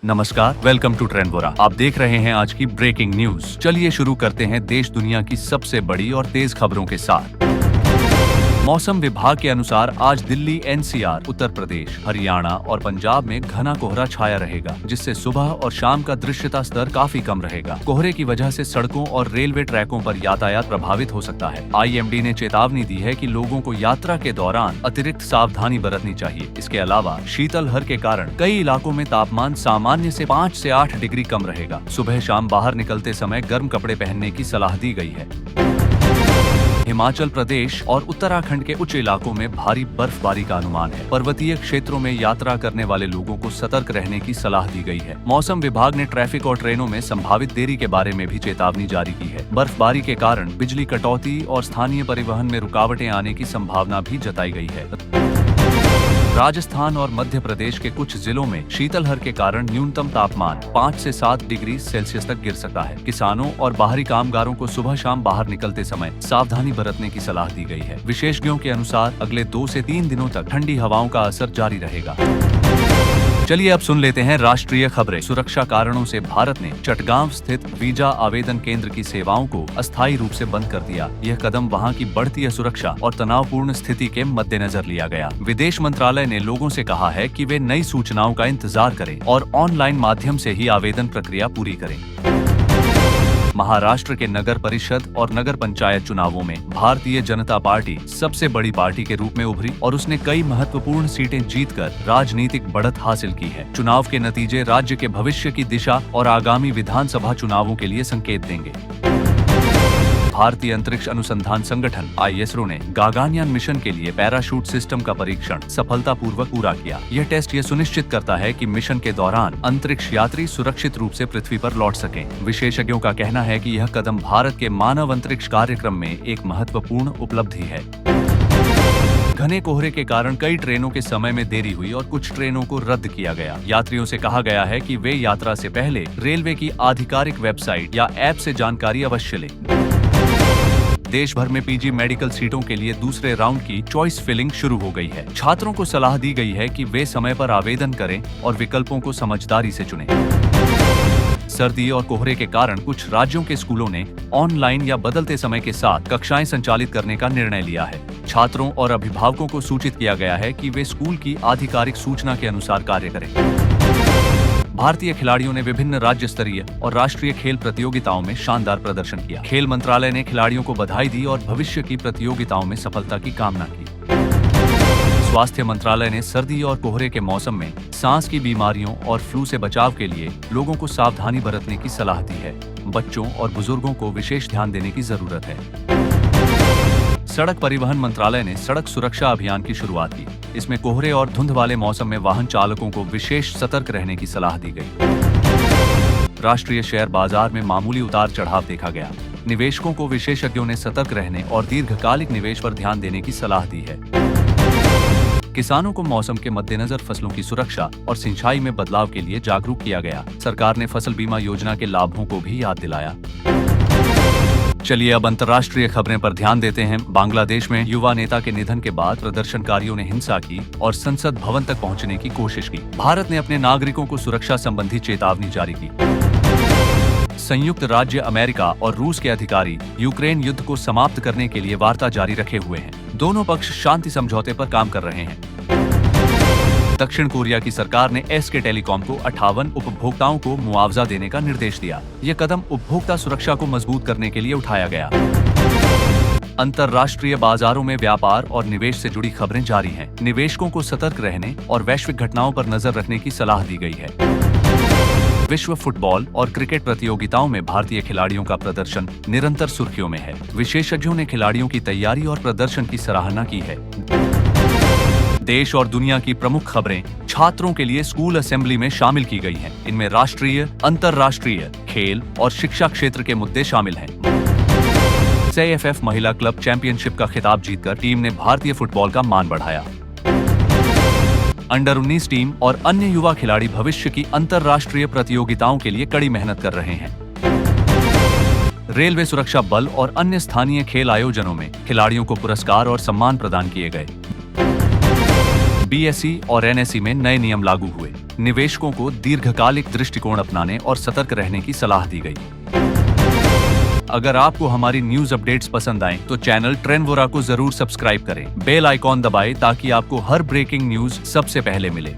नमस्कार, welcome to ट्रेंडवोरा। आप देख रहे हैं आज की ब्रेकिंग न्यूज। चलिए शुरू करते हैं देश दुनिया की सबसे बड़ी और तेज खबरों के साथ। मौसम विभाग के अनुसार आज दिल्ली, एनसीआर, उत्तर प्रदेश, हरियाणा और पंजाब में घना कोहरा छाया रहेगा, जिससे सुबह और शाम का दृश्यता स्तर काफी कम रहेगा। कोहरे की वजह से सड़कों और रेलवे ट्रैकों पर यातायात प्रभावित हो सकता है। IMD ने चेतावनी दी है कि लोगों को यात्रा के दौरान अतिरिक्त सावधानी बरतनी चाहिए। इसके अलावा शीतलहर के कारण कई इलाकों में तापमान सामान्य से 5 से 8 डिग्री कम रहेगा। सुबह शाम बाहर निकलते समय गर्म कपड़े पहनने की सलाह दी गई है। हिमाचल प्रदेश और उत्तराखंड के उच्च इलाकों में भारी बर्फबारी का अनुमान है। पर्वतीय क्षेत्रों में यात्रा करने वाले लोगों को सतर्क रहने की सलाह दी गई है। मौसम विभाग ने ट्रैफिक और ट्रेनों में संभावित देरी के बारे में भी चेतावनी जारी की है। बर्फबारी के कारण बिजली कटौती और स्थानीय परिवहन में रुकावटें आने की संभावना भी जताई गई है। राजस्थान और मध्य प्रदेश के कुछ जिलों में शीतलहर के कारण न्यूनतम तापमान 5 से 7 डिग्री सेल्सियस तक गिर सकता है। किसानों और बाहरी कामगारों को सुबह शाम बाहर निकलते समय सावधानी बरतने की सलाह दी गई है। विशेषज्ञों के अनुसार अगले 2 से 3 दिनों तक ठंडी हवाओं का असर जारी रहेगा। चलिए अब सुन लेते हैं राष्ट्रीय खबरें। सुरक्षा कारणों से भारत ने चटगांव स्थित वीजा आवेदन केंद्र की सेवाओं को अस्थायी रूप से बंद कर दिया। यह कदम वहां की बढ़ती सुरक्षा और तनावपूर्ण स्थिति के मद्देनजर लिया गया। विदेश मंत्रालय ने लोगों से कहा है कि वे नई सूचनाओं का इंतजार करें और ऑनलाइन माध्यम से ही आवेदन प्रक्रिया पूरी करें। महाराष्ट्र के नगर परिषद और नगर पंचायत चुनावों में भारतीय जनता पार्टी सबसे बड़ी पार्टी के रूप में उभरी और उसने कई महत्वपूर्ण सीटें जीतकर राजनीतिक बढ़त हासिल की है। चुनाव के नतीजे राज्य के भविष्य की दिशा और आगामी विधानसभा चुनावों के लिए संकेत देंगे। भारतीय अंतरिक्ष अनुसंधान संगठन ISRO ने गागानयान मिशन के लिए पैराशूट सिस्टम का परीक्षण सफलतापूर्वक पूरा किया। यह टेस्ट ये सुनिश्चित करता है कि मिशन के दौरान अंतरिक्ष यात्री सुरक्षित रूप से पृथ्वी पर लौट सकें। विशेषज्ञों का कहना है कि यह कदम भारत के मानव अंतरिक्ष कार्यक्रम में एक महत्वपूर्ण उपलब्धि है। घने कोहरे के कारण कई ट्रेनों के समय में देरी हुई और कुछ ट्रेनों को रद्द किया गया। यात्रियों से कहा गया है कि वे यात्रा से पहले रेलवे की आधिकारिक वेबसाइट या ऐप से जानकारी अवश्य लें। देश भर में PG मेडिकल सीटों के लिए दूसरे राउंड की चॉइस फिलिंग शुरू हो गई है। छात्रों को सलाह दी गई है कि वे समय पर आवेदन करें और विकल्पों को समझदारी से चुनें। सर्दी और कोहरे के कारण कुछ राज्यों के स्कूलों ने ऑनलाइन या बदलते समय के साथ कक्षाएं संचालित करने का निर्णय लिया है। छात्रों और अभिभावकों को सूचित किया गया है कि वे स्कूल की आधिकारिक सूचना के अनुसार कार्य करें। भारतीय खिलाड़ियों ने विभिन्न राज्य स्तरीय और राष्ट्रीय खेल प्रतियोगिताओं में शानदार प्रदर्शन किया। खेल मंत्रालय ने खिलाड़ियों को बधाई दी और भविष्य की प्रतियोगिताओं में सफलता की कामना की। स्वास्थ्य मंत्रालय ने सर्दी और कोहरे के मौसम में सांस की बीमारियों और फ्लू से बचाव के लिए लोगों को सावधानी बरतने की सलाह दी है। बच्चों और बुजुर्गों को विशेष ध्यान देने की जरूरत है। सड़क परिवहन मंत्रालय ने सड़क सुरक्षा अभियान की शुरुआत की। इसमें कोहरे और धुंध वाले मौसम में वाहन चालकों को विशेष सतर्क रहने की सलाह दी गई। राष्ट्रीय शेयर बाजार में मामूली उतार चढ़ाव देखा गया। निवेशकों को विशेषज्ञों ने सतर्क रहने और दीर्घकालिक निवेश पर ध्यान देने की सलाह दी है। किसानों को मौसम के मद्देनजर फसलों की सुरक्षा और सिंचाई में बदलाव के लिए जागरूक किया गया। सरकार ने फसल बीमा योजना के लाभों को भी याद दिलाया। चलिए अब अंतर्राष्ट्रीय खबरें पर ध्यान देते हैं। बांग्लादेश में युवा नेता के निधन के बाद प्रदर्शनकारियों ने हिंसा की और संसद भवन तक पहुंचने की कोशिश की। भारत ने अपने नागरिकों को सुरक्षा संबंधी चेतावनी जारी की। संयुक्त राज्य अमेरिका और रूस के अधिकारी यूक्रेन युद्ध को समाप्त करने के लिए वार्ता जारी रखे हुए हैं। दोनों पक्ष शांति समझौते पर काम कर रहे हैं। दक्षिण कोरिया की सरकार ने SK टेलीकॉम को 58 उपभोक्ताओं को मुआवजा देने का निर्देश दिया। यह कदम उपभोक्ता सुरक्षा को मजबूत करने के लिए उठाया गया। अंतर्राष्ट्रीय बाजारों में व्यापार और निवेश से जुड़ी खबरें जारी हैं। निवेशकों को सतर्क रहने और वैश्विक घटनाओं पर नजर रखने की सलाह दी गई है। विश्व फुटबॉल और क्रिकेट प्रतियोगिताओं में भारतीय खिलाड़ियों का प्रदर्शन निरंतर सुर्खियों में है। विशेषज्ञों ने खिलाड़ियों की तैयारी और प्रदर्शन की सराहना की है। देश और दुनिया की प्रमुख खबरें छात्रों के लिए स्कूल असेंबली में शामिल की गई हैं। इनमें राष्ट्रीय, अंतर्राष्ट्रीय, खेल और शिक्षा क्षेत्र के मुद्दे शामिल हैं। CIFF महिला क्लब चैंपियनशिप का खिताब जीतकर टीम ने भारतीय फुटबॉल का मान बढ़ाया। अंडर 19 टीम और अन्य युवा खिलाड़ी भविष्य की अंतर्राष्ट्रीय प्रतियोगिताओं के लिए कड़ी मेहनत कर रहे हैं। रेलवे सुरक्षा बल और अन्य स्थानीय खेल आयोजनों में खिलाड़ियों को पुरस्कार और सम्मान प्रदान किए गए। BSE और NSE में नए नियम लागू हुए। निवेशकों को दीर्घकालिक दृष्टिकोण अपनाने और सतर्क रहने की सलाह दी गई। अगर आपको हमारी न्यूज अपडेट्स पसंद आए तो चैनल ट्रेंडवोरा को जरूर सब्सक्राइब करें, बेल आइकॉन दबाएं ताकि आपको हर ब्रेकिंग न्यूज सबसे पहले मिले।